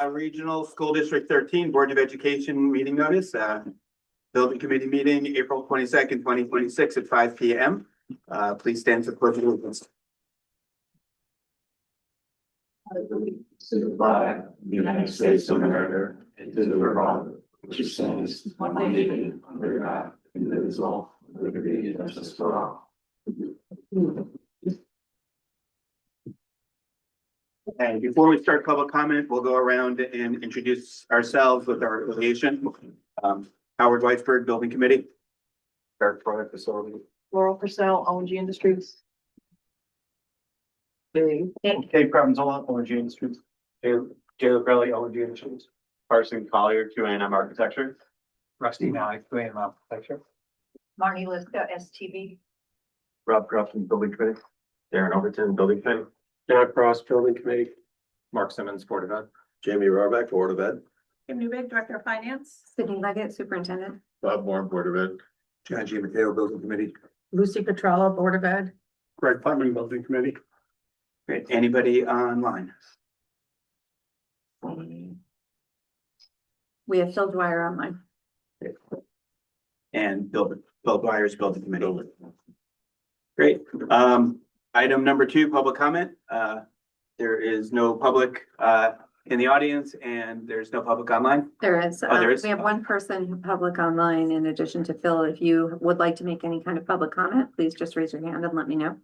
Regional School District 13 Board of Education meeting notice, building committee meeting, April 22nd, 2026 at 5 p.m. Please stand for pledge of allegiance. To the flag of the United States of America, and to the republic which stands one nation under God, indivisible, with liberty and justice for all. And before we start public comment, we'll go around and introduce ourselves with our affiliation. Howard Weisberg, Building Committee. Dark Product Facility. Laurel Purcell, ONG Industries. Dave Cravenzola, ONG Industries. Jay Belli, ONG Industries. Carson Collier, QAM Architecture. Rusty Malik, QAM Architecture. Marnie Liska, STV. Rob Crofton, Building Committee. Darren Overton, Building Committee. Jack Cross, Building Committee. Mark Simmons, Board of Ed. Jamie Rohrbeck, Board of Ed. Kim Newbeck, Director of Finance. Sydney Leggett, Superintendent. Bob Moore, Board of Ed. John G. Mateo, Building Committee. Lucy Petrella, Board of Ed. Greg Putman, Building Committee. Great. Anybody online? We have Phil Dwyer online. And Bill Dwyer's Building Committee. Great. Item number 2, public comment. There is no public in the audience and there's no public online. There is. Oh, there is? We have one person public online in addition to Phil. If you would like to make any kind of public comment, please just raise your hand and let me know.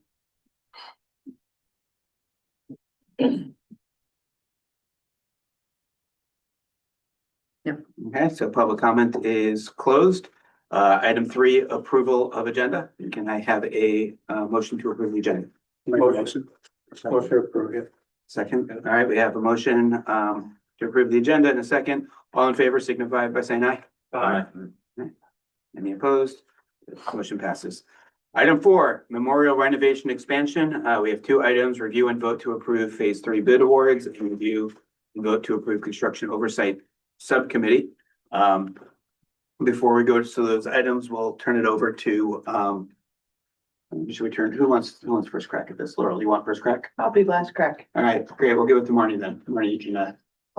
No. Okay, so public comment is closed. Item 3, approval of agenda. Can I have a motion to approve the agenda? Motion approved, yeah. Second. All right, we have a motion to approve the agenda in a second. All in favor signify by saying aye. Aye. Any opposed? Motion passes. Item 4, memorial renovation expansion. We have 2 items, review and vote to approve phase 3 bid awards and review and vote to approve construction oversight subcommittee. Before we go to those items, we'll turn it over to, should we turn, who wants first crack at this? Laurel, you want first crack? I'll be last crack. All right, great. We'll give it to Marnie then. Marnie, you can, Well,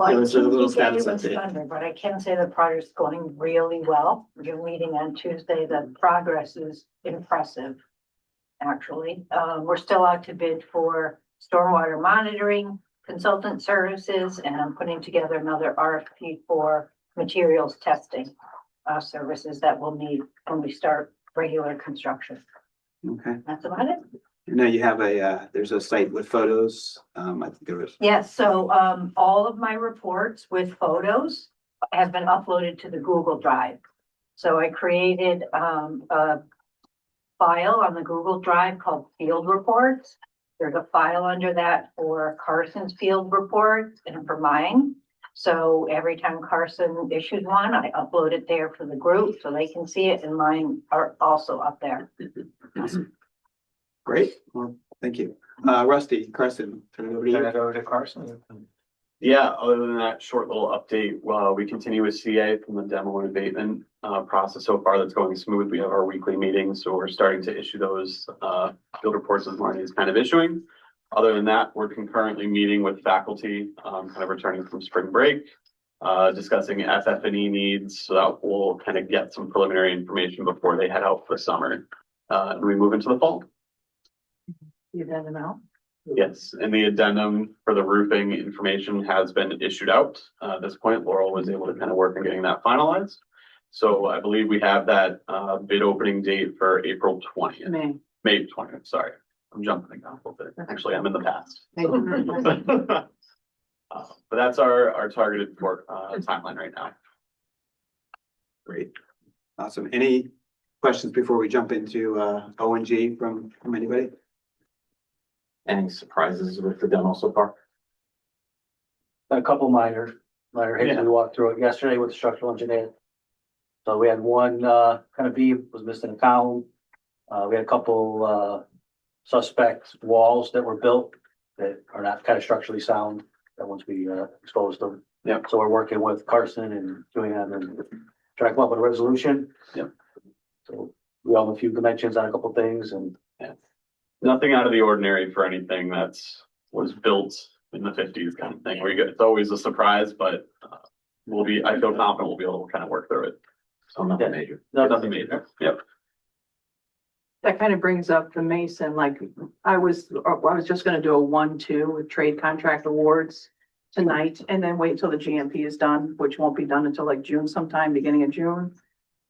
Yeah, I let's do a think little you gave status us update. thunder, but I can say the project's going really well. Your meeting on Tuesday, the progress is impressive. Actually, we're still out to bid for stormwater monitoring consultant services, and I'm putting together another RFP for materials testing services that we'll need when we start regular construction. okay. That's about it. Now you have there's a site with photos. I think there was. Yes, so all of my reports with photos have been uploaded to the Google Drive. So I created a file on the Google Drive called Field Reports. There's a file under that for Carson's field reports and for mine. So every time Carson issues one, I upload it there for the group so they can see it, and mine are also up there. Awesome. Great. Well, thank you. Rusty, Carson, turn it over to Turn you. it over to Carson. Yeah, other than that short little update, we continue with CA from the demo and abatement process so far. That's going smooth. We have our weekly meetings, so we're starting to issue those field reports as Marnie is kind of issuing. Other than that, we're concurrently meeting with faculty, kind of returning from spring break, discussing FF&E needs, so that we'll kind of get some preliminary information before they head out for summer. And we move into the fall. You got them out? Yes, and the addendum for the roofing information has been issued out. At this point, Laurel was able to kind of work on getting that finalized. So I believe we have that bid opening date for April 20th. May 20th, sorry. I'm jumping a little bit. Actually, I'm in the past. But that's our targeted for timeline right now. Great. Awesome. Any questions before we jump into ONG from anybody? Any surprises with the demo so far? A couple minor hits. Yeah. We walked through it yesterday with the structural engineer. So we had one kind of beam was missing a column. We had a couple suspect walls that were built that are not kind of structurally sound, that once we exposed them. Yeah. So we're working with Carson and doing that and trying to come up with a resolution. Yep. So we all have a few dimensions on a couple things and Nothing out of the ordinary for anything was built in the fifties kind of thing, where you get, it's always a surprise, but I feel confident we'll be able to kind of work through it. So nothing major. No, nothing major. Yep. That kind of brings up the Mason, like, I was just gonna do a 1-2 with trade contract awards tonight, and then wait until the GMP is done, which won't be done until like June sometime, beginning of June.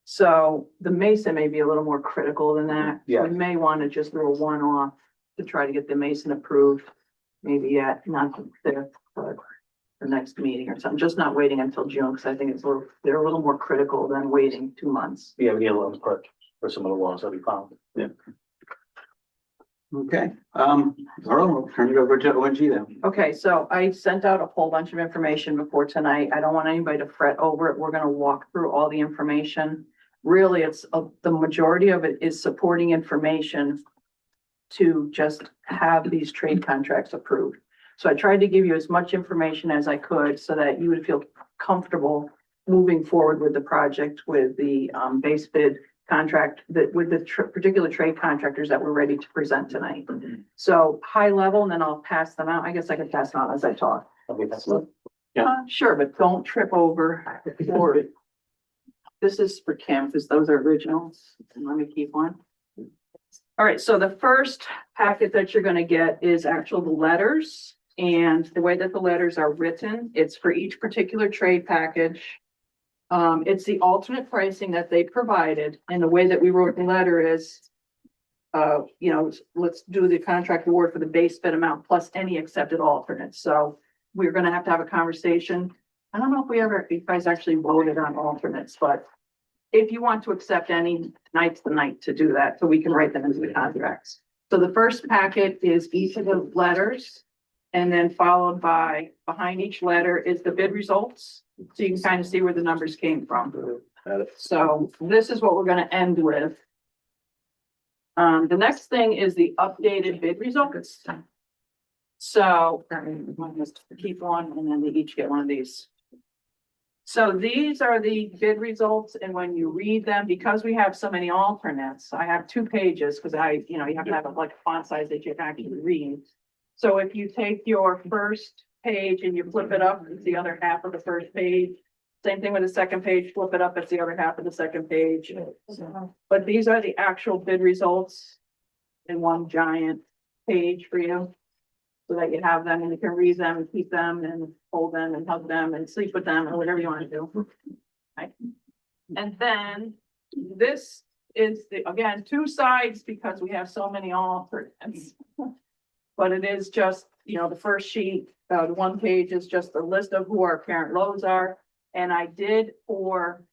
So the Mason may be a little more critical than that. Yeah. We may want to just do a one-off to try to get the Mason approved, maybe yet, not there, but the next meeting or something, just not waiting until June, because I think they're a little more critical than waiting 2 months. Yeah, we need a little push for some of the walls that we found. Okay, Laurel, we'll turn it over to ONG then. Okay, so I sent out a whole bunch of information before tonight. I don't want anybody to fret over it. We're gonna walk through all the information. Really, it's, the majority of it is supporting information to just have these trade contracts approved. So I tried to give you as much information as I could so that you would feel comfortable moving forward with the project with the base bid contract, that with the particular trade contractors that we're ready to present tonight. So high level, and then I'll pass them out. I guess I can pass them out as I talk. Okay, that's it. Sure, but don't trip over for it. This is for Kim, because those are originals. And let me keep one. All right, so the first packet that you're gonna get is actual the letters. And the way that the letters are written, it's for each particular trade package. It's the alternate pricing that they provided, and the way that we wrote the letter is, let's do the contract award for the base bid amount plus any accepted alternates. So we're gonna have to have a conversation. I don't know if you guys actually voted on alternates, but if you want to accept any, tonight's the night to do that, so we can write them into the contracts. So the first packet is each of the letters, and then followed by, behind each letter is the bid results. So you can kind of see where the numbers came from. So this is what we're gonna end with. The next thing is the updated bid results. So, one is to keep one, and then they each get one of these. So these are the bid results, and when you read them, because we have so many alternates, I have 2 pages, because you have to have like a font size that you can actually read. So if you take your first page and you flip it up, it's the other half of the first page. Same thing with the second page, flip it up, it's the other half of the second page. But these are the actual bid results in one giant page for you. So that you have them and you can read them and keep them and hold them and hug them and sleep with them or whatever you want to do. Right. And then this is again, 2 sides because we have so many alternates. But it is just, the first sheet, the 1 page is just the list of who our parent loads are. And I did for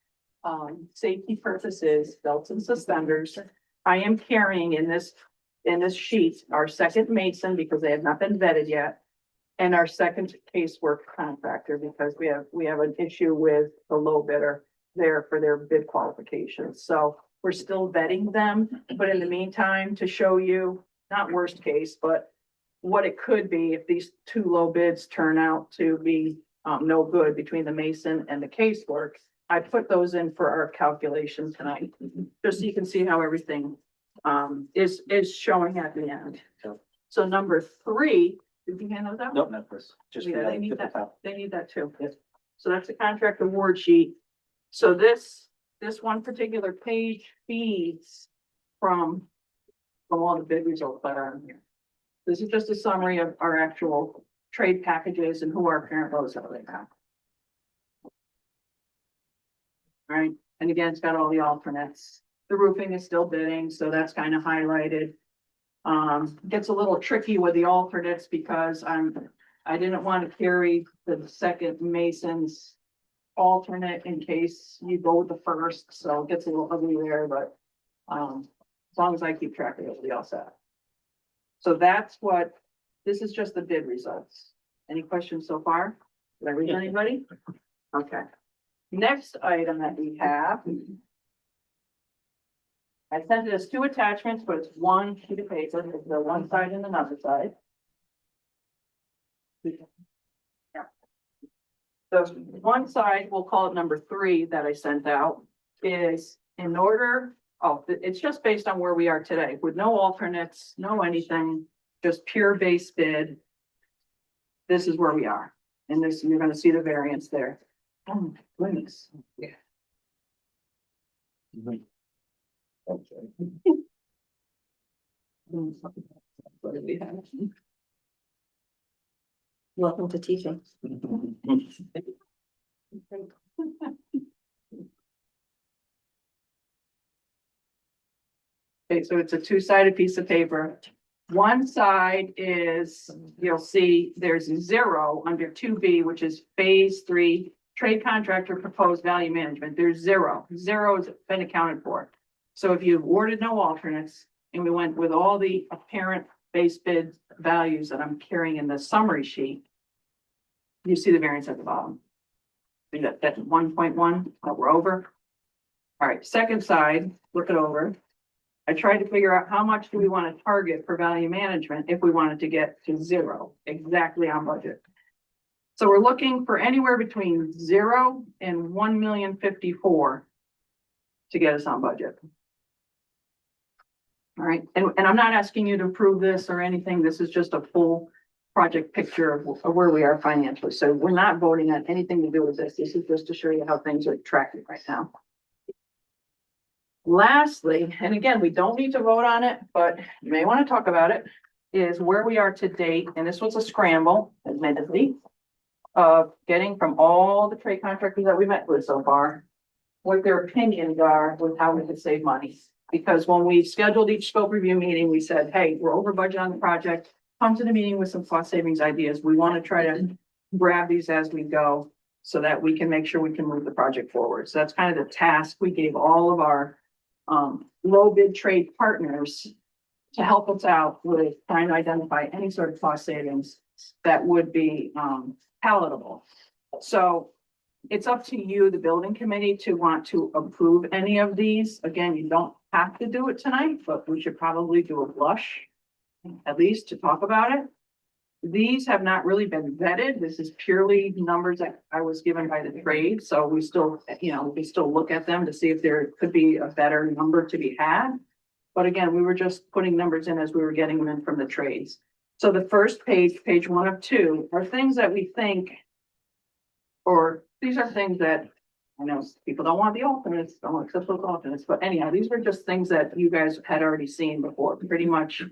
safety purposes, belts and suspenders. I am carrying in this sheet, our second Mason, because they have not been vetted yet. And our second casework contractor, because we have an issue with the low bidder there for their bid qualifications. So we're still vetting them, but in the meantime, to show you, not worst case, but what it could be if these 2 low bids turn out to be no good between the Mason and the casework. I put those in for our calculation tonight, just so you can see how everything is showing at the end. So number 3, did you hand those out? Nope, not this. Just. Yeah, they need at the that. top. They need that too. Yes. So that's the contract award sheet. So this one particular page feeds from all the bid results that are on here. This is just a summary of our actual trade packages and who our parent loads are right now. All right, and again, it's got all the alternates. The roofing is still bidding, so that's kind of highlighted. Gets a little tricky with the alternates because I didn't want to carry the second Mason's alternate in case you go with the first, so it gets a little ugly there, but as long as I keep track of it, it'll be all set. So this is just the bid results. Any questions so far? Did I read anybody? Okay. Next item that we have. I sent it as 2 attachments, but it's 1 sheet of paper, there's the one side and another side. Yeah. The one side, we'll call it number 3 that I sent out, is in order, it's just based on where we are today, with no alternates, no anything, just pure base bid. this is where we are. And this, you're gonna see the variance there. Oh my goodness. Yeah. What do we have? Welcome to teaching. Okay, so it's a two-sided piece of paper. One side is, you'll see there's 0 under 2B, which is phase 3, trade contractor proposed value management. There's 0. 0 has been accounted for. So if you awarded no alternates and we went with all the apparent base bid values that I'm carrying in the summary sheet, you see the variance at the bottom. See that 1.1 that we're over. All right, second side, look it over. I tried to figure out how much do we want to target for value management if we wanted to get to 0, exactly on budget. So we're looking for anywhere between 0 and 1,054,000 to get us on budget. All right, and I'm not asking you to approve this or anything. This is just a full project picture of where we are financially. So we're not voting on anything to do with this. This is just to show you how things are tracking right now. Lastly, and again, we don't need to vote on it, but you may want to talk about it, is where we are to date, and this was a scramble, admittedly, of getting from all the trade contractors that we met with so far, what their opinions are with how we could save money. Because when we scheduled each scope review meeting, we said, hey, we're over budget on the project, come to the meeting with some cost savings ideas. We want to try to grab these as we go so that we can make sure we can move the project forward. So that's kind of the task we gave all of our low bid trade partners to help us out with trying to identify any sort of cost savings that would be palatable. So it's up to you, the building committee, to want to approve any of these. Again, you don't have to do it tonight, but we should probably do a blush, at least to talk about it. These have not really been vetted. This is purely numbers that I was given by the trade. So we still, we still look at them to see if there could be a better number to be had. But again, we were just putting numbers in as we were getting them in from the trades. So the first page, page 1 of 2, are things that we think, or these are things that I know people don't want the alternates, don't accept those alternates, but anyhow, these were just things that you guys had already seen before, pretty much.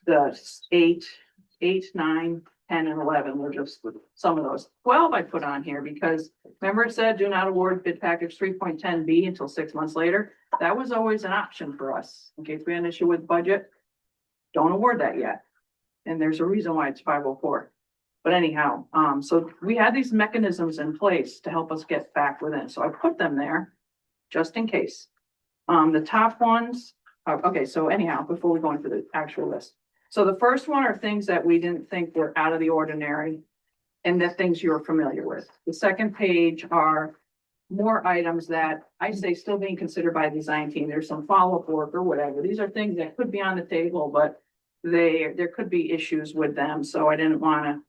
The 8, 9, 10, and 11 were just some of those. 12 I put on here because remember it said do not award bid package 3.10B until 6 months later. That was always an option for us in case we had an issue with budget. Don't award that yet. And there's a reason why it's 504. But anyhow, so we had these mechanisms in place to help us get back within. So I put them there just in case. The top ones, okay, so anyhow, before we go into the actual list. So the first one are things that we didn't think were out of the ordinary and that things you're familiar with. The second page are more items that I say still being considered by the design team. There's some follow-up work or whatever. These are things that could be on the table, but there could be issues with them. So I didn't want to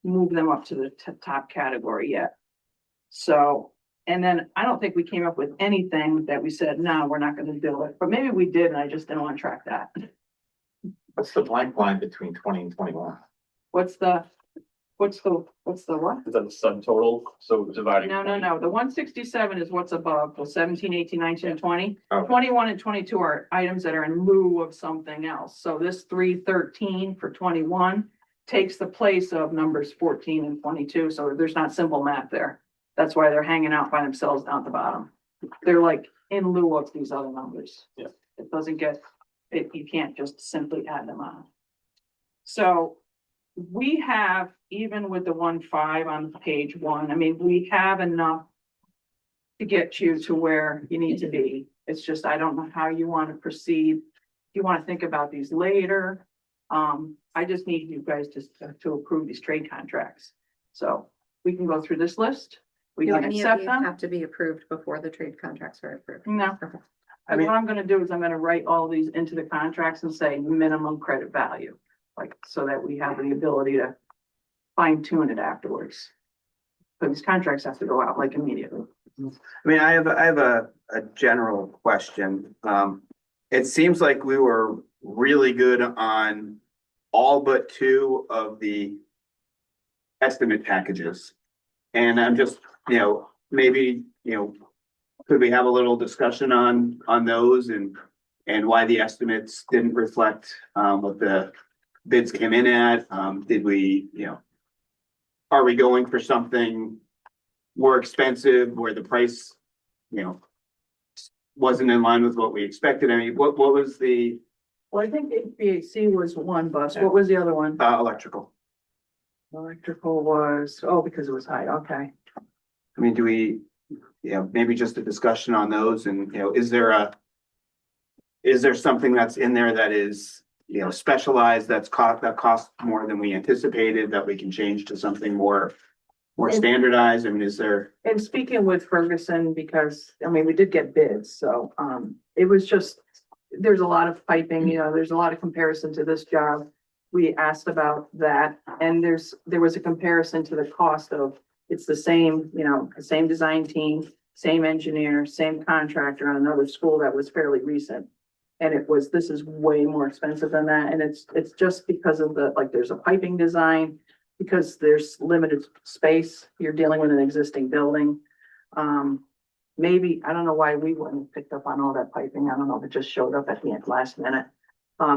move them up to the top category yet. So, and then I don't think we came up with anything that we said, no, we're not going to do it, but maybe we did. And I just didn't want to track that. What's the blank line between 20 and 21? What's the what? Is that the subtotal? So dividing. No. The 167 is what's above, the 17, 18, 19, and 20. Oh. 21 and 22 are items that are in lieu of something else. So this 313 for 21 takes the place of numbers 14 and 22. So there's not simple math there. That's why they're hanging out by themselves down at the bottom. They're like in lieu of these other numbers. Yeah. It doesn't get it, you can't just simply add them on. So we have, even with the 1.5 on page 1, I mean, we have enough to get you to where you need to be. It's just, I don't know how you want to proceed. You want to think about these later. I just need you guys to approve these trade contracts. So we can go through this list. We Do can any of accept you them. have to be approved before the trade contracts are approved? No. Okay. And what I'm gonna do is I'm gonna write all these into the contracts and say minimum credit value, like, so that we have the ability to fine tune it afterwards. But these contracts have to go out like immediately. I mean, I have a general question. It seems like we were really good on all but two of the estimate packages. And I'm just, maybe, could we have a little discussion on those and why the estimates didn't reflect, what the bids came in at? Did we, are we going for something more expensive where the price, wasn't in line with what we expected? I mean, what was the, Well, I think HVAC was one bus. What was the other one? electrical? Electrical was, oh, because it was high, okay. I mean, do we, maybe just a discussion on those and, is there something that's in there that is, specialized, that costs more than we anticipated, that we can change to something more standardized? I mean, is there? And speaking with Ferguson, because, I mean, we did get bids, so, it was just, there's a lot of piping, there's a lot of comparison to this job. We asked about that, and there was a comparison to the cost of, it's the same, the same design team, same engineer, same contractor on another school that was fairly recent. And this is way more expensive than that, and it's just because of there's a piping design, because there's limited space, you're dealing with an existing building. Maybe, I don't know why we wouldn't have picked up on all that piping, I don't know if it just showed up at the end, last minute.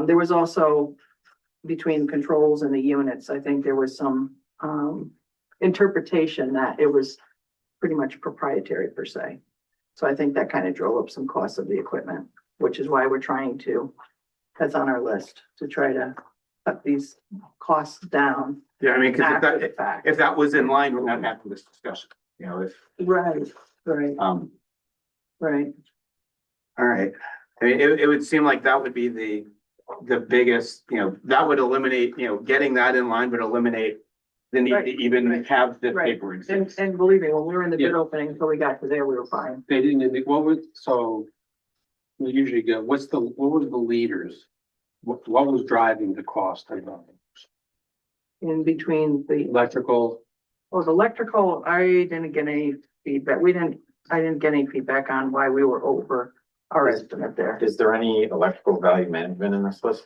There was also, between controls and the units, I think there was some, interpretation that it was pretty much proprietary per se. So I think that kind of drove up some costs of the equipment, which is why we're trying to, that's on our list, to try to cut these costs down Yeah, I mean, after the fact. if that was in line, we're not having this discussion, if, Right, right, right. all right. I mean, it would seem like that would be the biggest, that would eliminate, getting that in line would eliminate the need Right, to even right, have the right. paper And, exist. and believe me, when we were in the bid Yeah. opening, until we got to there, we were fine. They didn't, we usually go, what was the leaders? What was driving the cost of the In between the, electrical? well, the electrical, I didn't get any feedback. I didn't get any feedback on why we were over our estimate there. Is there any electrical value management in this list?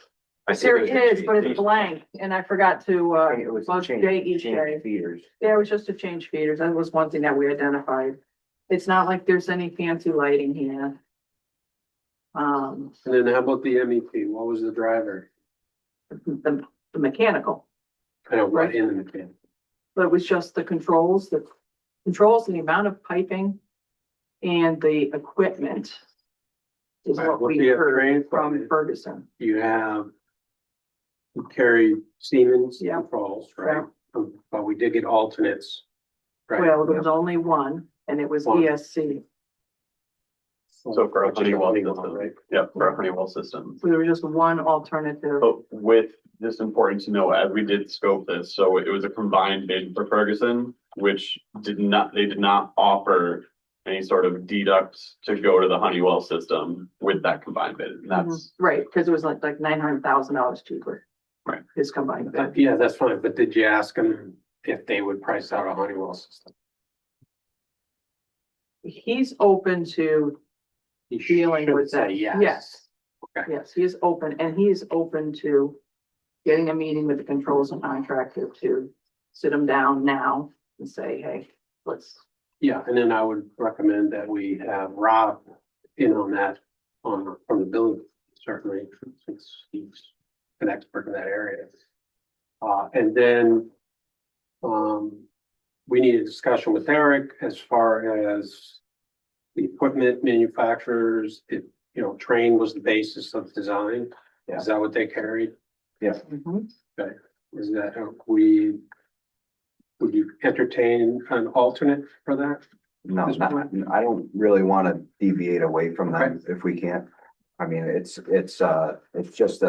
I see There there's a is, but it's change. blank, and I forgot to, It was bug Jay each day. feeders. Yeah, it was just to change feeders. That was one thing that we identified. It's not like there's any fancy lighting here. And then how about the MEP? What was the driver? The mechanical, Kind of what in the mechanic? but it was just the controls and the amount of piping and the equipment is Right, what what we do you have heard trained from from? Ferguson. You carry Siemens Yeah. controls, right? But we did get alternates. Right. Well, there was only one, and it was One. ESC. So for a Which is Honeywell Honeywell, system, right? yeah, for a Honeywell system. So there was just one alternative. But with, just important to know, as we did scope this, so it was a combined bid for Ferguson, which they did not offer any sort of deducts to go to the Honeywell system with that combined bid. And that's, Right, because it was like $900,000 cheaper. Right. His combined bid. Yeah, that's fine, but did you ask them if they would price out a Honeywell system? He's open to He dealing should with that. say yes. Yes. Okay. Yes, he is open, and he is open to getting a meeting with the controls and contractor to sit them down now and say, hey, let's, Yeah, and then I would recommend that we have Rob in on that, from the building, certainly, since he's an expert in that area. And then, we need a discussion with Eric as far as the equipment manufacturers, Train was the basis of design. Yeah. Is that what they carried? Mhm. Is that, would you entertain an alternate for that? No, This one? I don't really want to deviate away from them if we can't. I mean, it's just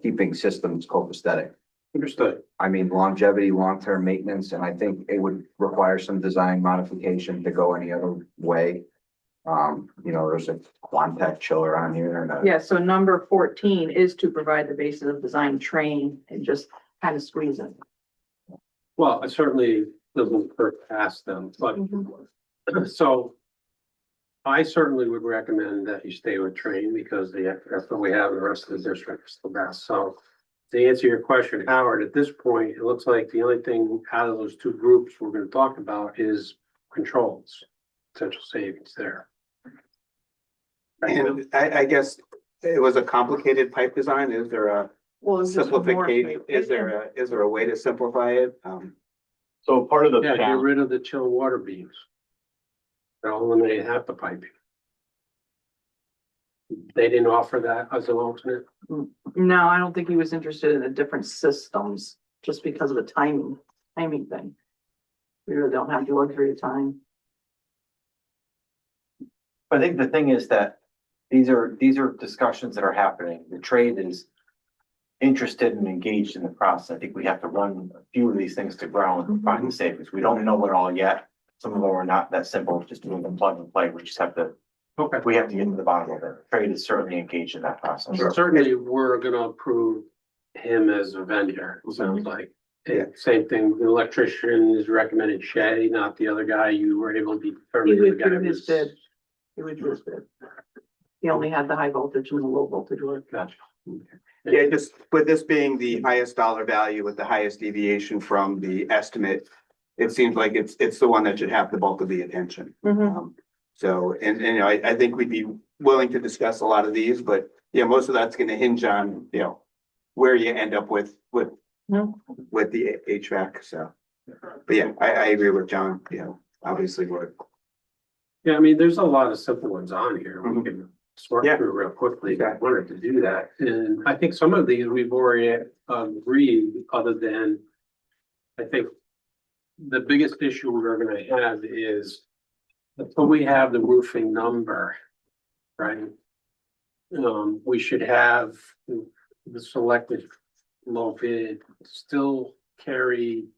keeping systems copacetic. Understood. I mean, longevity, long-term maintenance, and I think it would require some design modification to go any other way. There's a Quantec chiller on here and Yeah, so number 14 is to provide the basis of design, train, and just kind of squeeze it. Well, I certainly doesn't hurt to ask them, but so I certainly would recommend that you stay with Train because the effort we have in the rest of the district is the best. So to answer your question, Howard, at this point, it looks like the only thing out of those two groups we're gonna talk about is controls, potential savings there. And I guess it was a complicated pipe design. Is there a Well, it's just more- simplification? Is there a way to simplify it? So part of the Yeah, get challenge, rid of the chill water beams. They'll eliminate half the piping. They didn't offer that as an alternate. No, I don't think he was interested in the different systems, just because of the timing thing. We really don't have the luxury of time. I think the thing is that these are discussions that are happening. The trade is interested and engaged in the process. I think we have to run a few of these things to ground and find the savings. We don't know it all yet. Some of them are not that simple, just doing them plug and play. We just have to, Okay. we have to get to the bottom of it. Trade is certainly engaged in that process. Certainly, we're gonna approve him as a vendor, it sounds like. Yeah. Same thing, the electrician is recommended Shay, not the other guy. You were able to He determine. the guy withdrew his was- bid. He withdrew his bid. He only had the high voltage and the low voltage work. Gotcha. Yeah, just with this being the highest dollar value with the highest deviation from the estimate, it seems like it's the one that should have the bulk of the attention. So, and you know, I think we'd be willing to discuss a lot of these, but yeah, most of that's gonna hinge on, you know, where you end up with the HVAC, so. But yeah, I agree with John, you know, obviously we're. Yeah, I mean, there's a lot of simple ones on here. We can sort Yeah. through real quickly. I Okay. wanted to do that. And I think some of these we've already agreed, other than, I think the biggest issue we're gonna have is until we have the roofing number, right? We should have the selected low bid still carry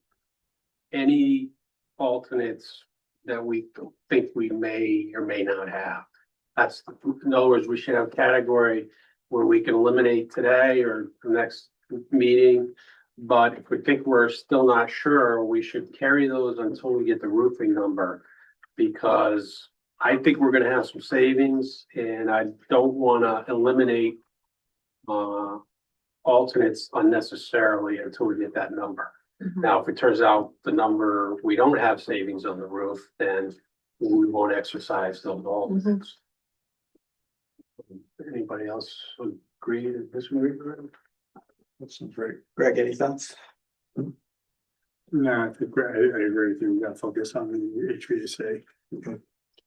any alternates that we think we may or may not have. That's, in other words, we should have a category where we can eliminate today or the next meeting. But if we think we're still not sure, we should carry those until we get the roofing number. Because I think we're gonna have some savings and I don't wanna eliminate alternates unnecessarily until we get that number. Now, if it turns out the number, we don't have savings on the roof, then we won't exercise those alternates. Anybody else agree or disagree? That's great. Greg, any thoughts? No, I think I agree with you. We gotta focus on the HVAC.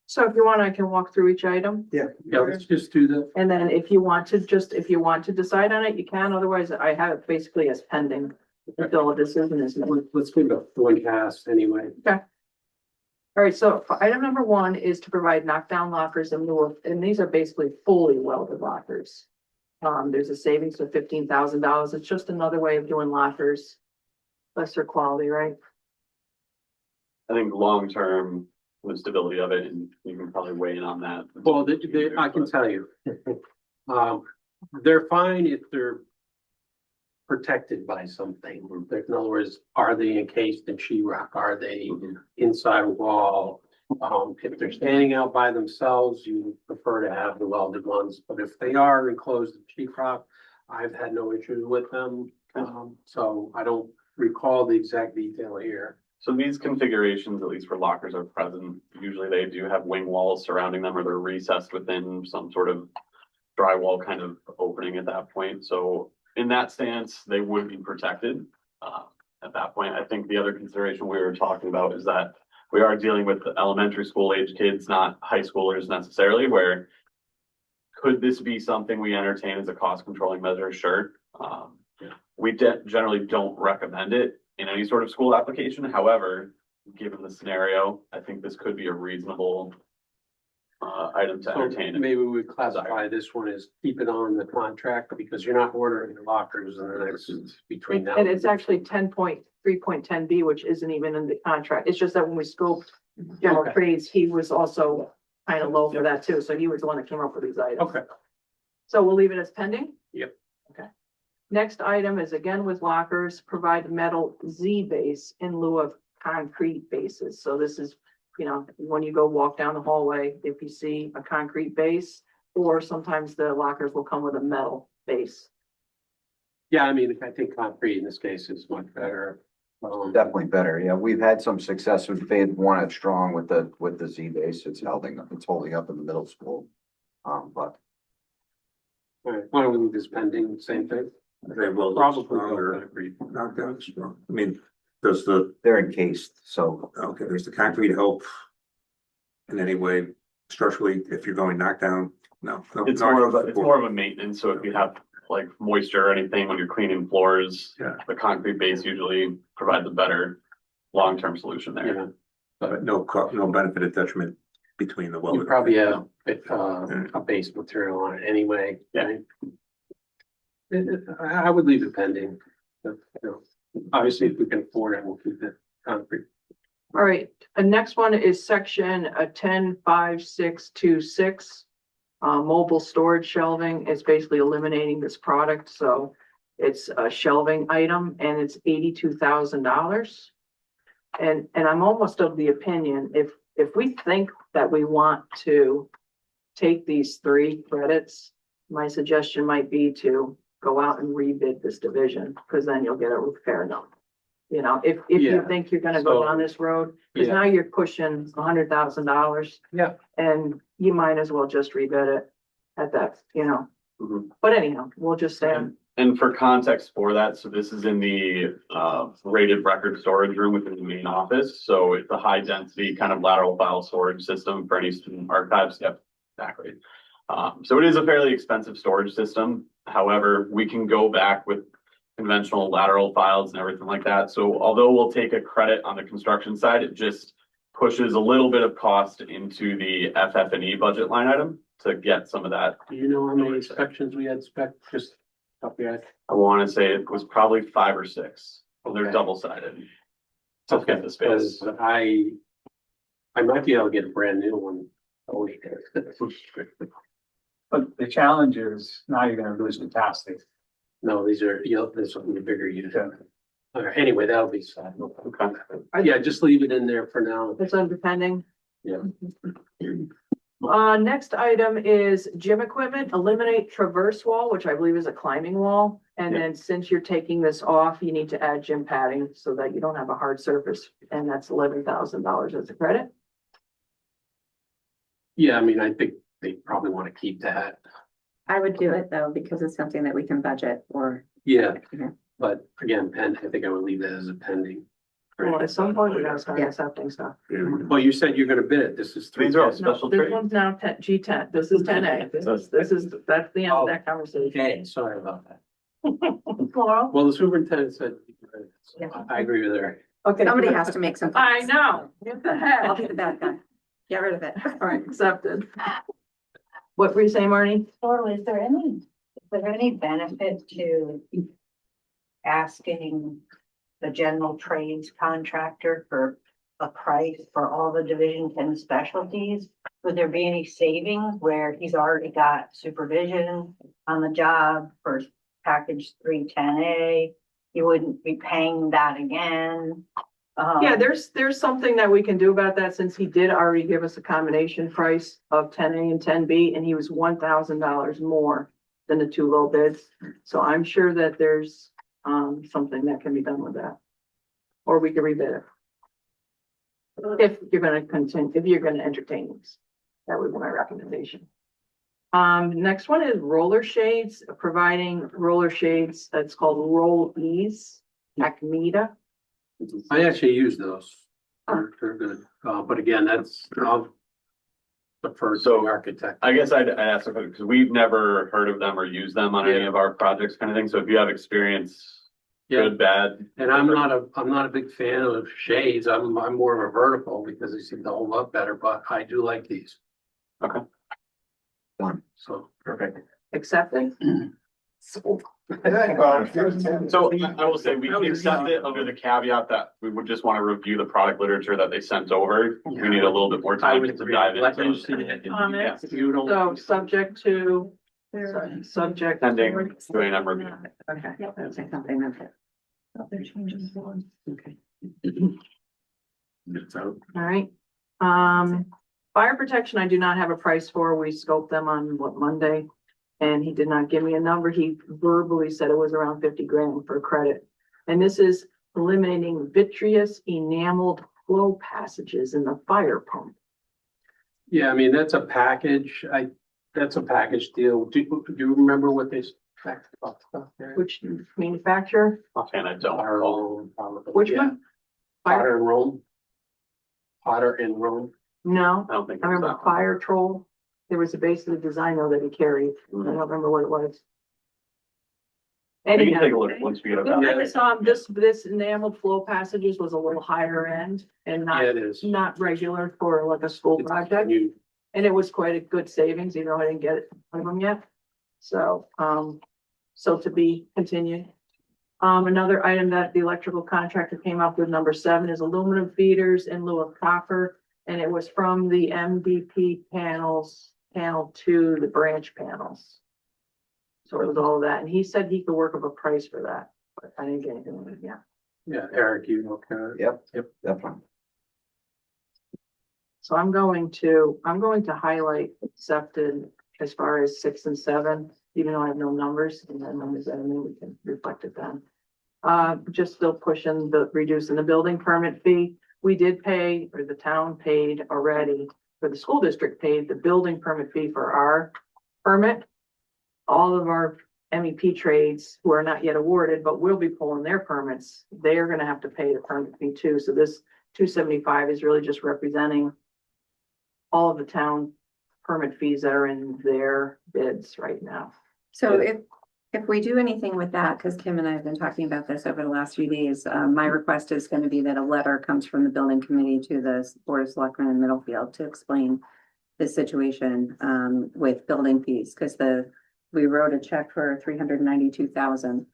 So if you want, I can walk through each item. Yeah, let's just do that. And then if you want to decide on it, you can. Otherwise, I have it basically as pending until a decision is made. Let's give it a one pass anyway. All right, so for item number 1 is to provide knockdown lockers in lieu of, and these are basically fully welded lockers. There's a savings of $15,000. It's just another way of doing lockers. Lesser quality, right? I think long-term, the stability of it, and you can probably weigh in on that. Well, I can tell you. They're fine if they're protected by something. In other words, are they encased in sheetrock? Are they inside a wall? If they're standing out by themselves, you prefer to have the welded ones, but if they are enclosed in sheetrock, I've had no issues with them. So I don't recall the exact detail here. So these configurations, at least where lockers are present, usually they do have wing walls surrounding them or they're recessed within some sort of drywall kind of opening at that point. So in that stance, they would be protected. At that point, I think the other consideration we were talking about is that we are dealing with elementary school age kids, not high schoolers necessarily, where could this be something we entertain as a cost controlling measure? Sure. We generally don't recommend it in any sort of school application. However, given the scenario, I think this could be a reasonable item to So entertain. maybe we would classify this one as keep it on the contract because you're not ordering the lockers in the next between now. And it's actually 10.3.10B, which isn't even in the contract. It's just that when we scoped general Okay. trades, he was also kind of low for that too. So he was the one that came up with these items. Okay, So we'll leave it as pending? Yep. Okay. Next item is again with lockers, provide metal Z base in lieu of concrete bases. So this is, you know, when you go walk down the hallway, if you see a concrete base, or sometimes the lockers will come with a metal base. Yeah, I mean, I think concrete in this case is much better. Definitely better. Yeah, we've had some success with phase one at Strong with the Z base. It's holding up in the middle school. But All right, why don't we leave this pending, same thing? They will look Probably stronger. concrete. Not that strong. I mean, does the, they're encased, so okay, does the concrete help in any way structurally if you're going knockdown? No. It's more of a maintenance, so if you have like moisture or anything when you're cleaning floors. Yeah. The concrete base usually provides a better long-term solution there. Yeah, But no benefit or detriment between the you welded. probably have a base material on it anyway. Yeah. right? I would leave it pending. But, you know, obviously, if we can afford it, we'll keep it concrete. All right, next one is section 10.5626. Mobile storage shelving is basically eliminating this product, so it's a shelving item and it's $82,000. And I'm almost of the opinion, if we think that we want to take these 3 credits, my suggestion might be to go out and rebid this division, because then you'll get a fair number. You know, if you Yeah. think you're gonna go So- down this road, because Yeah. now you're pushing $100,000. Yeah. And you might as well just rebid it at that, you know. Mhm. But anyhow, we'll just say, And for context for that, so this is in the rated record storage room within the main office. So it's a high density kind of lateral file storage system for any student archives. Yep, exactly. So it is a fairly expensive storage system. However, we can go back with conventional lateral files and everything like that. So although we'll take a credit on the construction side, it just pushes a little bit of cost into the FF&E budget line item to get some of that. Do you know how many sections we had spec, just up your head? I want to say it was probably 5 or 6. They're Okay. double sided. To get the space. Because I might be able to get a brand new one. But the challenge is now you're gonna lose capacity. No, these are, this will be a bigger unit. All right, anyway, that'll be sad. Okay. Yeah, just leave it in there for now. it's under pending. Yeah. Next item is gym equipment, eliminate traverse wall, which I believe is a climbing wall. And Yeah. then since you're taking this off, you need to add gym padding so that you don't have a hard surface. And that's $11,000 as a credit. Yeah, I mean, I think they probably want to keep that. I would do it though, because it's something that we can budget or. Yeah, Yeah. but again, I think I would leave that as a pending. Well, at some point, we're gonna start Yeah. accepting stuff. Well, you said you're gonna bid it. This is 3. These are all No, special this trade. one's now G10. This is 10A. That's the end of that conversation. Okay, sorry about that. Laurel? Well, the superintendent said, Yeah. I agree with her. Okay. Somebody has to make some. I know. What the I'll be heck? the bad guy. Get rid of it. All right, accepted. What were you saying, Marnie? So is there any benefit to asking the general trades contractor for a price for all the Division 10 specialties? Would there be any savings where he's already got supervision on the job for package 310A? He wouldn't be paying that again. Yeah, there's something that we can do about that, since he did already give us a combination price of 10A and 10B, and he was $1,000 more than the 2 low bids. So I'm sure that there's something that can be done with that. Or we could rebid it. If you're gonna continue, if you're gonna entertain these, that would be my recommendation. Next one is roller shades, providing roller shades, that's called Roll Ease, Acmeda. I actually use those. They're good. But again, that's, I'll defer to So- the architect. I guess I'd ask because we've never heard of them or used them on any Yeah. of our projects kind of thing. So if you have experience, Yeah, good, bad. and I'm not a big fan of shades. I'm more of a vertical because they seem to hold up better, but I do like these. Okay. Done. So. Perfect. Accepted? So I will say we can accept it under the caveat that we would just want to review the product literature that they sent over. We need a little bit more I time would to agree. dive Let me into. see it. Comments? If you don't. So subject to, subject. Pending doing a review. Okay. Yep, that's something that's it. Okay. It's out. All right. Fire protection, I do not have a price for. We scoped them on Monday. And he did not give me a number. He verbally said it was around 50 grand for credit. And this is eliminating vitreous enameled flow passages in the fire pump. Yeah, I mean, that's a package. That's a package deal. Do you remember what they spec about stuff there? Which manufacturer? Offhand, I don't Potter recall. Rome, probably. Which Yeah. one? Fire? Potter and Rome. Potter and Rome. No, I don't think. I remember Fire Troll. There was a base of the design though that he carried. I don't remember what it was. We can Anyhow, take a look once we get I about. just saw this enameled flow passages was a little higher end and Yeah, it not, is. not regular for like a school project. You, And it was quite a good savings, even though I didn't get it from them yet. So, so to be continued. Another item that the electrical contractor came up with, number 7, is aluminum feeders in lieu of copper. And it was from the MVP panels, panel 2, the branch panels. So it was all of that. And he said he could work up a price for that, but I didn't get anything on it yet. yeah, Eric, you look at it. Yep, definitely. So I'm going to highlight accepted as far as 6 and 7, even though I have no numbers, and then numbers that I mean, we can reflect it then. Just still pushing reducing the building permit fee. We did pay, or the town paid already, for the school district paid the building permit fee for our permit. All of our MEP trades who are not yet awarded, but will be pulling their permits, they are gonna have to pay the permit fee too. So this 275 is really just representing all of the town permit fees that are in their bids right now. So if we do anything with that, because Kim and I have been talking about this over the last few days, my request is going to be that a letter comes from the building committee to the Board of Selectmen in Middlefield to explain the situation with building fees, because we wrote a check for $392,000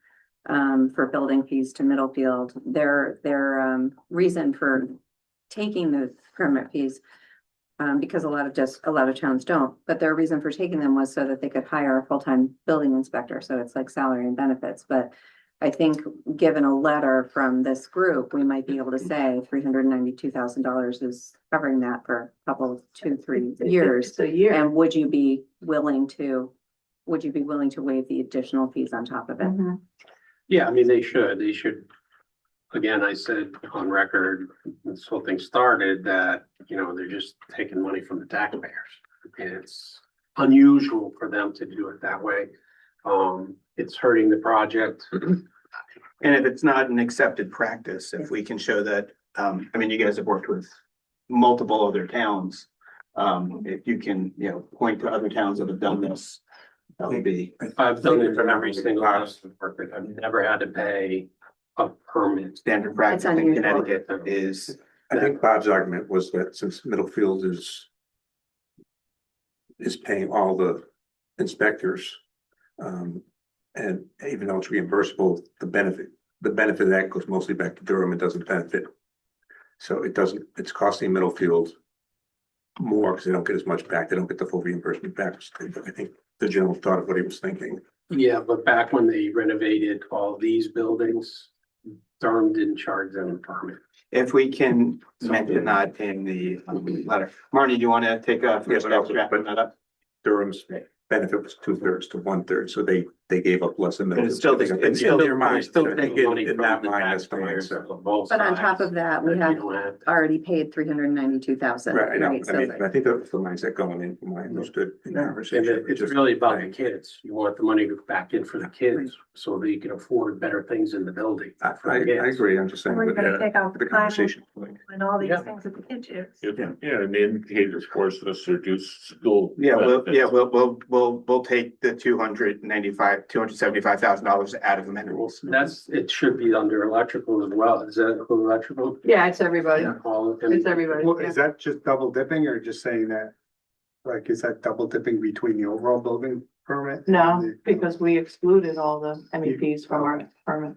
for building fees to Middlefield. Their reason for taking the permit fees, because a lot of towns don't, but their reason for taking them was so that they could hire a full-time building inspector. So it's like salary and benefits. But I think given a letter from this group, we might be able to say $392,000 is covering that for a couple, 2-3 years. It's a year. And would you be willing to waive the additional fees on top of it? Mhm. Yeah, I mean, they should. Again, I said on record, this whole thing started that, they're just taking money from the taxpayers. And it's unusual for them to do it that way. It's hurting the project. And if it's not an accepted practice, if we can show that, you guys have worked with multiple other towns. If you can, point to other towns that have done this, that would be. I've done it for every single house I've worked with. I've never had to pay a permit. Standard practice in unusual. Connecticut is, I think Bob's argument was that since Middlefield is paying all the inspectors, and even though it's reimbursable, the benefit of that goes mostly back to Durham. It doesn't benefit. So it's costing Middlefield more because they don't get as much back. They don't get the full reimbursement back. I think the general thought of what he was thinking. Yeah, but back when they renovated all these buildings, Durham didn't charge them a permit. if we can mention that in the letter. Marnie, do you want to take a first stab at wrapping that up? Durham's benefit was 2/3 to 1/3, so they gave up less than. But it's still their mind. Still I think taking money in from that the mind, that's the taxpayers mindset. of both But on top sides. of that, we You have don't have to- already paid $392,000. Right, I know, right? So I think that was the mindset going in, from what I understood in the And conversation. it's really about the kids. You want the money to go back in for the kids so that you can afford better things in the building. I agree, I'm just saying. We're with gonna the- take out the the climate conversation. and all these Yeah. things that the kids use. Yeah, and the indicators forced us to reduce school. Yeah, benefits. we'll take the $275,000 out of the minerals. It should be under electrical as well. Is that include electrical? Yeah, it's everybody. All of them? It's everybody. Well, yeah. is that just double dipping or just saying that? Like, is that double dipping between the overall building permit? No, and the- because we excluded all the MEPs from our permit.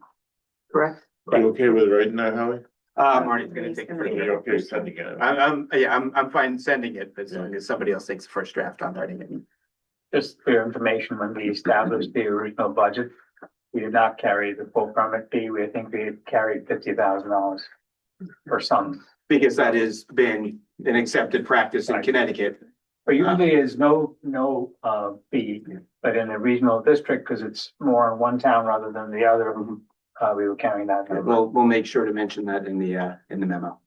Correct? Are you okay with writing that, Howie? Marnie's gonna take. Are you okay sending it? I'm fine sending it, but as long as somebody else takes the first draft on writing it. Just for your information, when we established the original budget, we did not carry the full permit fee. I think we had carried $50,000 for some. Because that has been an accepted practice in Right. Connecticut. But usually is no fee, but in a regional district, because it's more in one town rather than the other, we were carrying that. We'll make sure to mention that in the memo.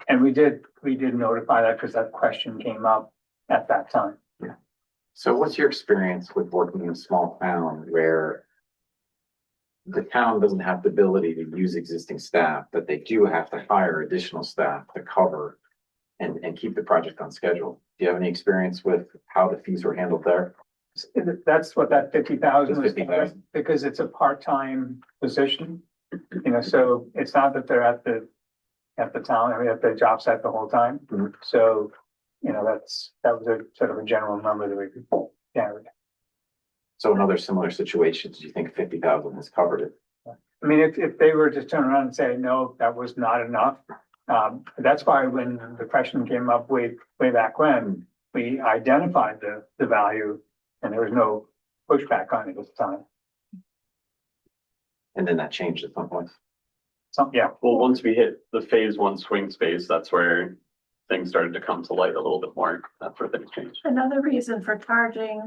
And we did notify that because that question came up at that time. So what's your experience with working in a small town where the town doesn't have the ability to use existing staff, but they do have to hire additional staff to cover and keep the project on schedule? Do you have any experience with how the fees were handled there? That's what that 50,000 It's was, 50,000. because it's a part-time position. So it's not that they're at the town, I mean, at the job site the whole time. Mhm. So, that was a sort of a general number that we could carry. So in other similar situations, do you think 50,000 has covered it? I mean, if they were to turn around and say, no, that was not enough. That's why when the question came up way back when, we identified the value and there was no pushback on it at the time. And then that changed at some point. Yeah, Well, once we hit the phase one swing space, that's where things started to come to light a little bit more. That's where things changed. Another reason for charging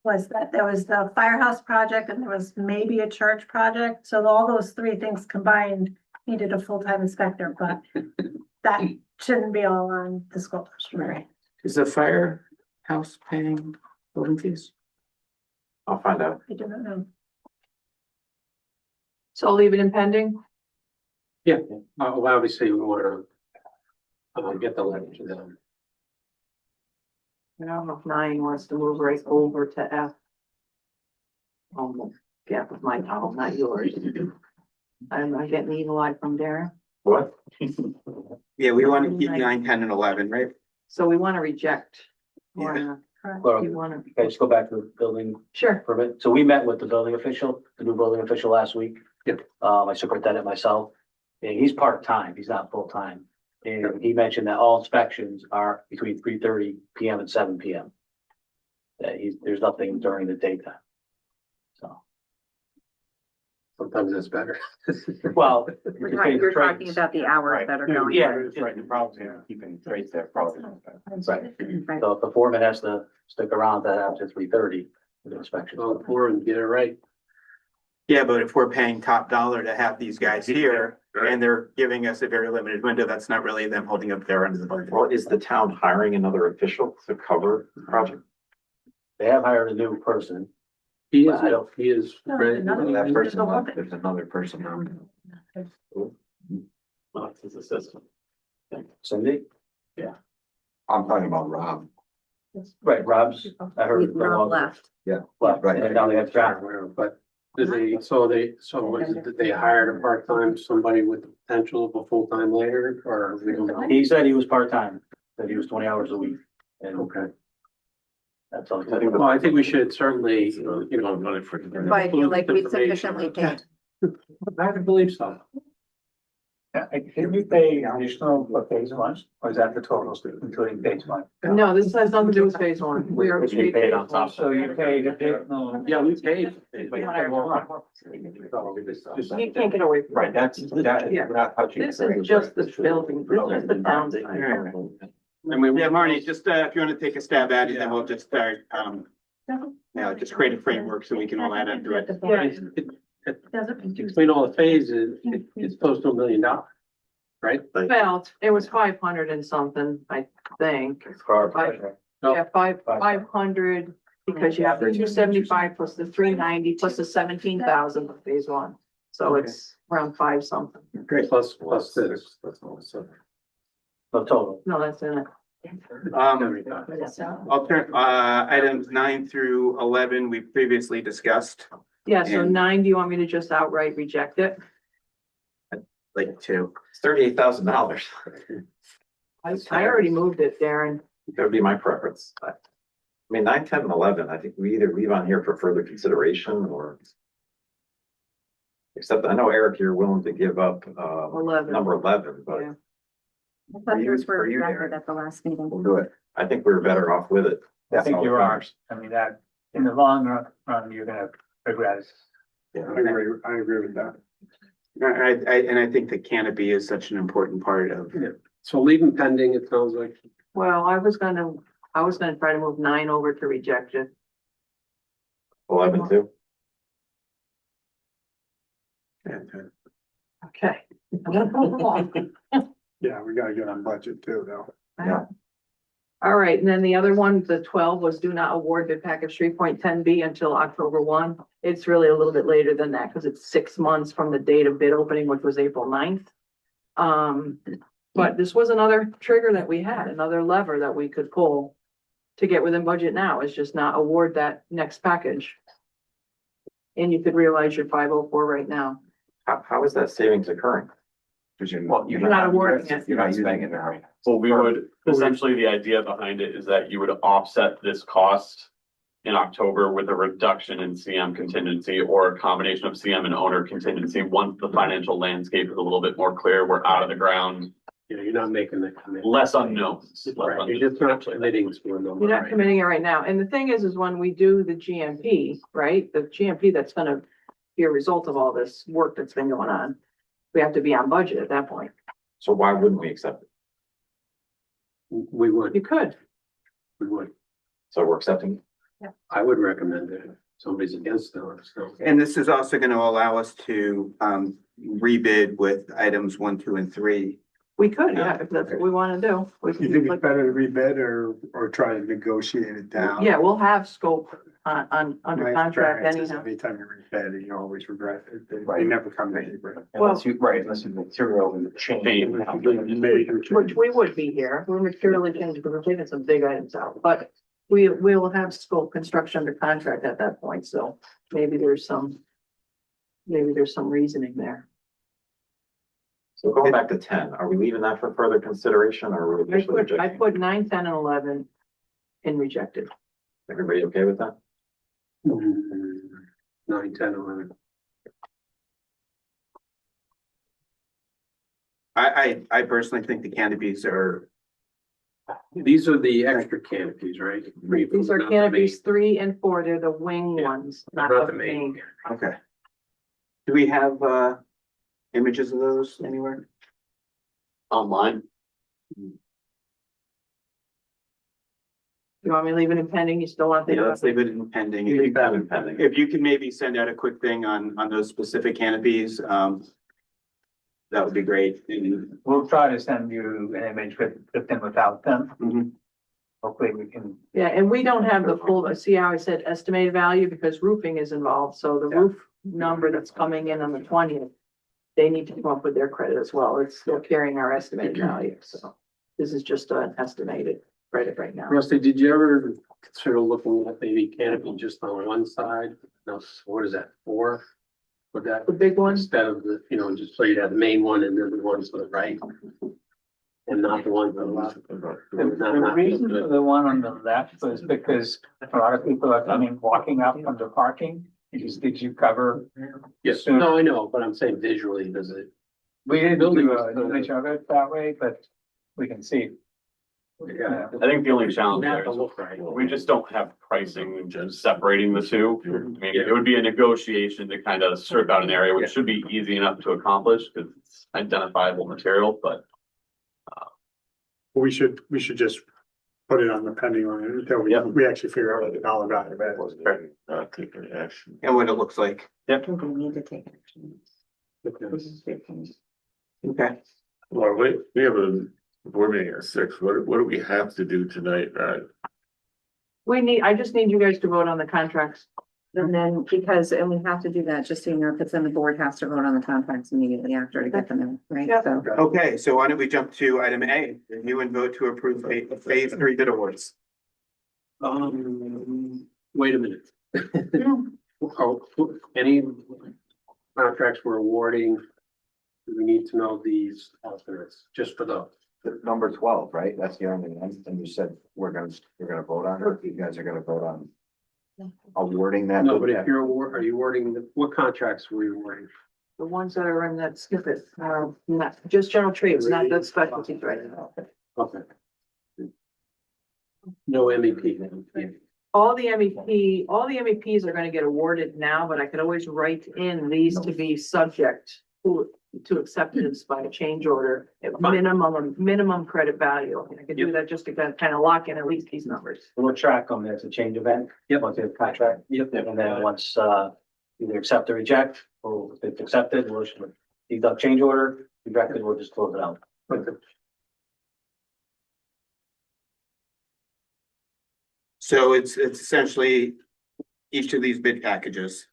was that there was the firehouse project and there was maybe a church project. So all those three things combined needed a full-time inspector, but that shouldn't be all on the school district. Is the firehouse paying building fees? I'll find out. I don't know. So I'll leave it in pending. Obviously, we want to get the letter to them. I don't know if 9 wants to move right over to F. Yeah, with my problem, not yours. I'm not getting eagle eye from Darren. What? Yeah, we want to keep 9, 10, and 11, right? So we want to reject. Yeah. Or, Laura, you want to, can I just go back to the building sure. permit? So we met with the building official, the new building official last week. Yep. My superintendent, myself, and he's part-time, he's not full-time. And he mentioned that all inspections are between 3:30 PM and 7 PM. That there's nothing during the daytime. So, Sometimes that's better. well. You're talking about the hours that are going. Yeah, right, the problem is keeping trades there, probably. Right. Right. So if the foreman has to stick around to after 3:30 for the inspection. Well, for and get it right. Yeah, but if we're paying top dollar to have these guys here and they're giving us a very limited window, that's not really them holding up their end of the budget. Well, is the town hiring another official to cover the project? They have hired a new person. He is- he is. There's another person now. Well, it's his assistant. Cindy? I'm talking about Rob. Right, Rob's, I heard. Rob left. Left, Right. and now they have John. But did they, did they hire a part-time, somebody with the potential of a full-time later, or we don't know? He said he was part-time, that he was 20 hours a week. And Okay. that's all. I think Well, I think we should certainly, But I feel like we sufficiently paid. I believe so. Yeah, can we pay additional for phase one, or is that the total, including phase one? No, this has nothing to do with phase 1. We are. Which we paid on top. So you paid additional. Yeah, we paid. You can't get away from Right, it. that's, Yeah. we're not touching. This is just the building, this is the town's. Yeah, Marty, just, if you want to take a stab at it, then we'll just start, just create a framework so we can all add up to it. Between all the phases, it's close to $1 million, right? Well, it was 500 and something, I think. No. Yeah, 500, because you have the 275 plus the 390 plus the 17,000 for phase 1. So it's around 5 something. Plus this. No total. No, that's in it. I'll turn, items 9 through 11, we previously discussed, Yeah, so And- 9, do you want me to just outright reject it? like 2. It's $38,000. I already moved it, Darren. That would be my preference, but. I mean, 9, 10, and 11, I think we either leave on here for further consideration or. Except I know Eric, you're willing to give up, 11. number 11, but Yeah. I thought yours were For you, rejected Darren. at the last meeting. we'll do it. I think we're better off with it. I think you are. I mean, that, in the long run, you're gonna regret it. I agree with that. And I think the canopy is such an important part of. So leaving pending, it sounds like. Well, I was gonna I was gonna try to move 9 over to rejected. 11 too. Okay. I'm gonna move along. Yeah, we gotta get on budget too, though. Yeah. All right, and then the other one, the 12 was do not award bid package 3.10B until October 1. It's really a little bit later than that because it's 6 months from the date of bid opening, which was April 9th. But this was another trigger that we had, another lever that we could pull to get within budget now, is just not award that next package. And you could realize your 504 right now. How is that savings occurring? Because You're not awarding it. You're not spending it now. Well, we would, essentially, the idea behind it is that you would offset this cost in October with a reduction in CM contingency or a combination of CM and owner contingency. Once the financial landscape is a little bit more clear, we're out of the ground, You know, you're not making the commitment. less unknowns. Right, you're just not committing to a number. You're not right? committing it right now. And the thing is when we do the GMP, right, the GMP that's gonna be a result of all this work that's been going on, we have to be on budget at that point. So why wouldn't we accept it? We would, You could. we would. So we're accepting. I would recommend it. If somebody's against it, so. And this is also gonna allow us to rebid with items 1, 2, and 3. We could, yeah, if that's what we wanna do. We You can think do it's better to rebid or try to negotiate it down? Yeah, we'll have scope on under My contract experience is anyhow. anytime you rebid, you always regret it. They Right. never come to anybody. Unless you, right, unless you materially change. Major change. Which we would be here. We're materially changed because we're taking some big items out, but we will have scope construction under contract at that point, so maybe there's some reasoning there. So going back to 10, are we leaving that for further consideration or are we I officially put rejecting? 9, 10, and 11 in rejected. Everybody okay with that? 9, 10, 11. I personally think the canopies are, These are the extra canopies, right? These are Not the canopies 3 and 4. They're the wing Yeah. ones, main- not Not the the main. main. okay. Do we have images of those anywhere? Online, You want me to leave it in pending? You still want to think Yeah, about let's it? leave it in pending. You leave that in pending. If you can maybe send out a quick thing on those specific canopies, that would be great. And, We'll try to send you an image with them without them. mhm. Hopefully we can. Yeah, and we don't have the full, see how I said estimated value because roofing is involved, so the roof number that's coming in on the 20th. They need to come up with their credit as well. It's still carrying our estimated value, so this is just an estimated credit right now. Rusty, did you ever consider looking at maybe canopy just on one side? No, what is that, 4? Would that, The big ones, instead of the, you know, just so you have the main one and then the ones to the right? And not the ones on the left? The reason for the one on the left was because a lot of people are coming, walking up from the parking. It just gives you cover. Yes, sooner. no, I know, but I'm saying visually, does it? We didn't Building do was an image of it that way, but we can see. Yeah. I think the only challenge Not there to is look right. we just don't have pricing and just separating the two. I mean, it would be a negotiation to kind of strip out an area, which should be easy enough to accomplish because it's identifiable material, but We should just put it on the pending line until we actually figure out what the dollar value is. And what it looks like. We need to take action. Okay. Well, we have a board meeting at 6. What do we have to do tonight? I just need you guys to vote on the contracts. And then and we have to do that, just so you know, because then the board has to vote on the contracts immediately after to get them in, right? Yeah. So, Okay, so why don't we jump to item A, review and vote to approve phase 3 bid awards. Wait a minute. Oh, any contracts we're awarding, do we need to know these alternates, just for the, Number 12, right? That's the only one. And you said we're gonna vote on it. You guys are gonna vote on awarding that. no, but if you're are you awarding, what contracts were you awarding? The ones that are in that snippet, not just general trades, not the specialties right now. Okay. No MEP then. All the MEPs are gonna get awarded now, but I could always write in these to be subject to acceptance by a change order minimum credit value. I could do that just to kind of lock in at least these numbers. We'll track them as a change event. Yep. Once they have contract. Yep. And then once, either accept or reject, or if it's accepted, we'll just deduct change order, rejected, we'll just close it out. So it's essentially each of these bid packages.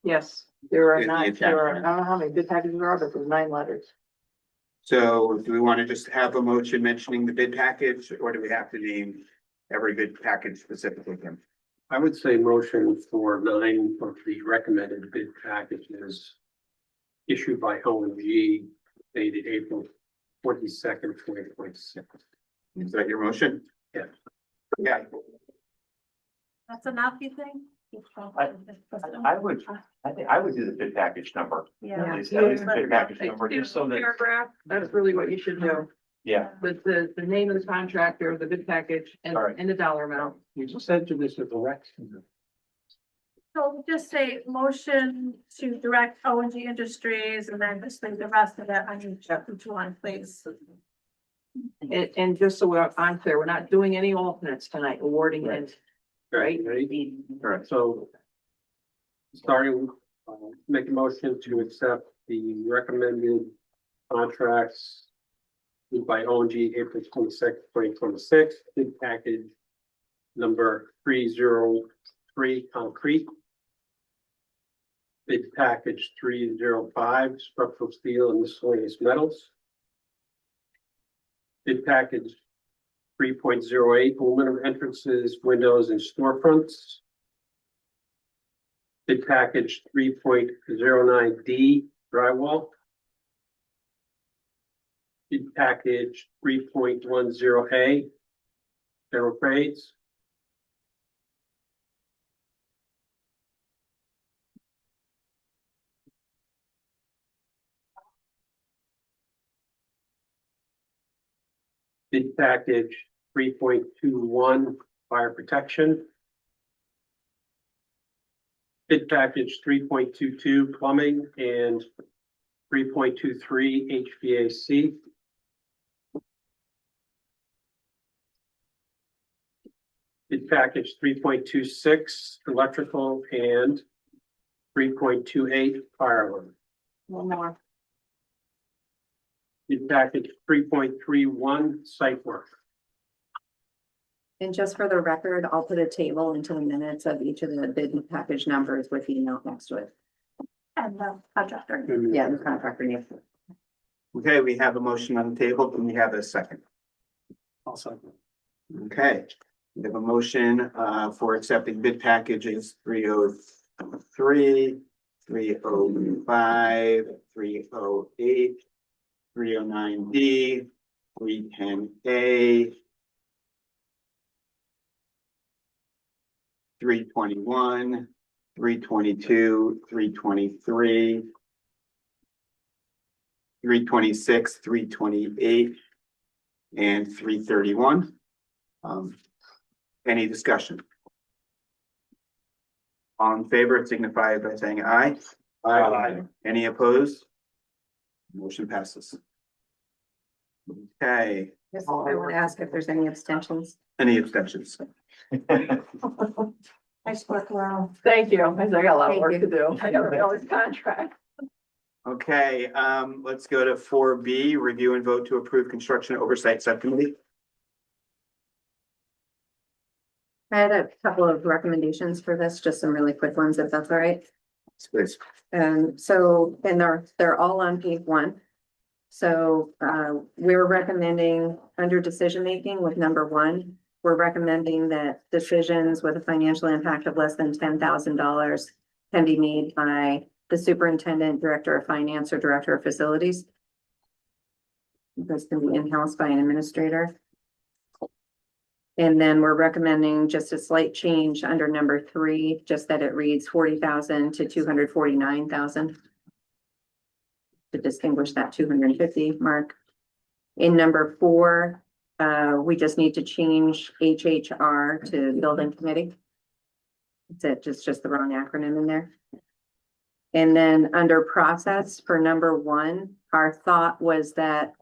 Yes, there are Is the nine, I attachment. don't know how many bid packages there are, but there's 9 letters. So do we want to just have a motion mentioning the bid package, or do we have to name every bid package specifically? I would say motion for 9 of the recommended bid packages issued by ONG dated April 22nd, 2026. Is that your motion? Yeah. Yeah. That's enough, you think? I would, I think I would do the bid package number. Yeah. At least the bid package number, just so that, Paragraph, that's really what you should do. yeah. The name of the contractor, the bid package, and, All right. and the dollar amount. You just said to this as a rec. So just say motion to direct ONG Industries and then just leave the rest of it on each one, please. And just so I'm clear, we're not doing any alternates tonight, awarding it, right? Ready? All right, so starting, make a motion to accept the recommended contracts by ONG April 22nd, 2026, bid package number 303 concrete. Bid package 305 structural steel and miscellaneous metals. Bid package 3.08 aluminum entrances, windows and storefronts. Bid package 3.09D drywall. Bid package 3.10A general trades. Bid package 3.21 fire protection. Bid package 3.22 plumbing and 3.23 HVAC. Bid package 3.26 electrical and 3.28 fire alarm. One more. Bid package 3.31 site work. And just for the record, I'll put a table into the minutes of each of the bid package numbers with the note next to it. And the contractor. Yeah, the contractor name. Okay, we have a motion on the table. Can we have a second? Also. Okay, we have a motion for accepting bid packages 303, 305, 308, 309D, 310A, 321, 322, 323, 326, 328, and 331. Any discussion? All in favor, signify by saying aye. Aye. Any opposed? Motion passes. Okay, Yes, I want to ask if there's any abstentions. any abstentions? Nice work, well. Thank you. I got a lot of Thank work you. to do. I gotta know this contract. Okay, let's go to 4B, review and vote to approve construction oversight subcommittee. I had a couple of recommendations for this, just some really quick ones, if that's all right. Please. So, and they're all on page 1. So, we're recommending under decision-making with number 1, we're recommending that decisions with a financial impact of less than $10,000 can be made by the superintendent, director of finance, or director of facilities. This can be in-house by an administrator. And then we're recommending just a slight change under number 3, just that it reads 40,000 to 249,000. To distinguish that 250 mark. In number 4, we just need to change HHR to building committee. That's it, just the wrong acronym in there. And then under process for number 1, our thought was that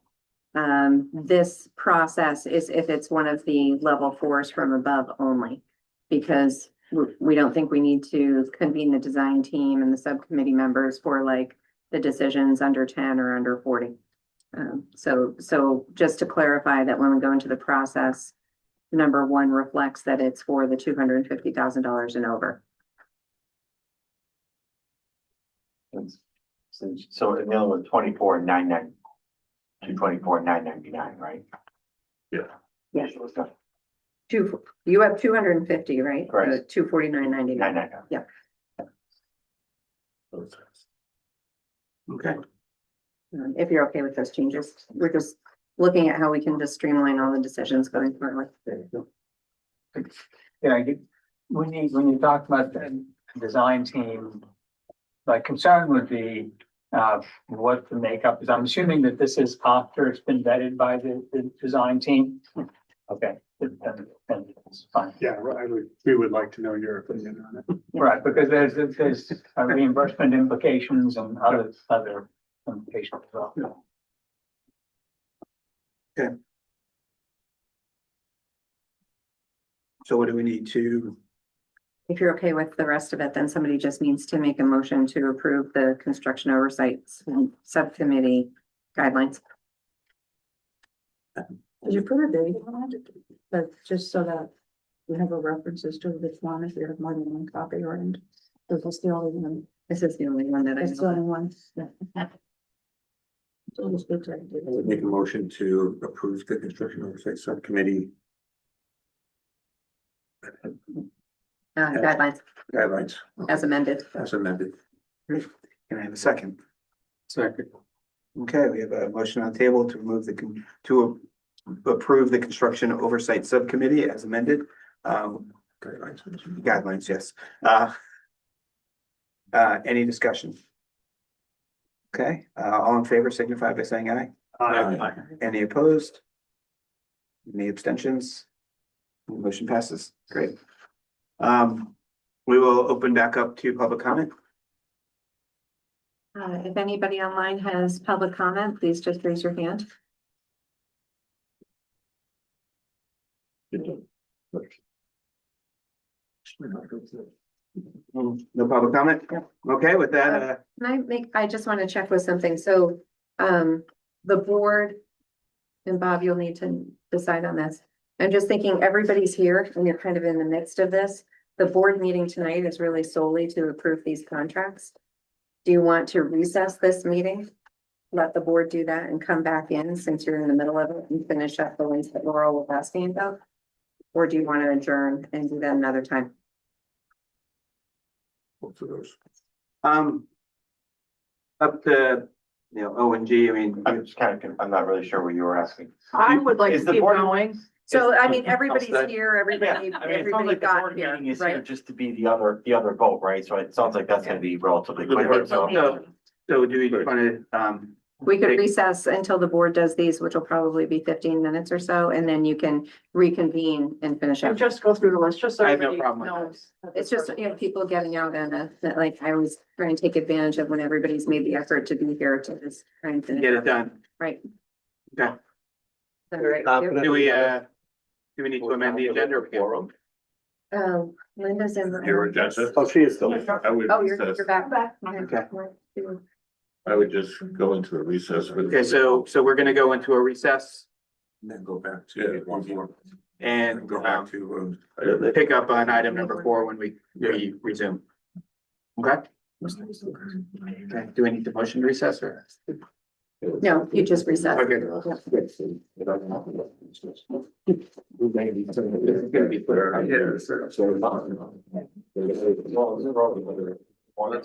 This process is if it's one of the level 4s from above only. Because we don't think we need to convene the design team and the subcommittee members for like the decisions under 10 or under 40. So just to clarify that when we go into the process, number 1 reflects that it's for the $250,000 and over. So in the other one, 24,990, 224,999, right? Yeah. You have 250, right? Correct. 249.99. 999. Yeah. Okay, If you're okay with those changes, we're just looking at how we can just streamline all the decisions going forward. Yeah, when you talk about the design team, my concern would be what the makeup is. I'm assuming that this is after it's been vetted by the design team. Okay, then it's fine. Yeah, we would like to know your opinion on it. Right, because there's reimbursement implications and other implications as well. so what do we need to, If you're okay with the rest of it, then somebody just needs to make a motion to approve the construction oversights and subcommittee guidelines. Did you put a date on it? But just so that we have a references to which one, if you have more than one copy or and is this the only one? This is the only one that I It's the only know. one. Yeah. So it's good to- I would make a motion to approve the construction oversight subcommittee Guidelines guidelines as amended. as amended. can I have a second? Second. Okay, we have a motion on the table to remove to approve the construction oversight subcommittee as amended. Guidelines, yes. Any discussion? Okay, all in favor signify by saying aye. Any opposed? Any abstentions? Motion passes. Great. We will open back up to public comment. If anybody online has public comment, please just raise your hand. No public comment? Okay, with that, I just want to check with something. So, the board and Bob, you'll need to decide on this. I'm just thinking everybody's here and you're kind of in the midst of this. The board meeting tonight is really solely to approve these contracts. Do you want to recess this meeting? Let the board do that and come back in since you're in the middle of it and finish up the ones that Laurel was asking about? Or do you want to adjourn and do that another time? Both of those. up to, O and G, I mean, I'm just I'm not really sure what you were asking. I would like Is to the keep board- going. So, I mean, everybody's Understood. here, everybody, Yeah, I mean, it sounds everybody like the got board here, meeting is here right? just to be the other vote, right? So it sounds like that's gonna be relatively quick. So so do we just want to, We could Take- recess until the board does these, which will probably be 15 minutes or so, and then you can reconvene and finish And up. just go through the list, just so I have no everybody problem with knows. It's just, people getting out on that, like, I always try and take advantage of when everybody's made the effort to be here to just try and finish. get it up. done? Right. Okay. Is that all right with you? Do we need to amend the agenda? or we good? Oh, Linda's in. Your agenda. Oh, she is still. I would Oh, you're recess. back. Okay. I would just go into a recess. Okay, so we're gonna go into a recess And then go back to one more. and Go back to, pick up on item number 4 when we resume. Okay? Okay, do we need to motion to recess or? No, you just reset. Okay. Gonna be clear. yeah, Well,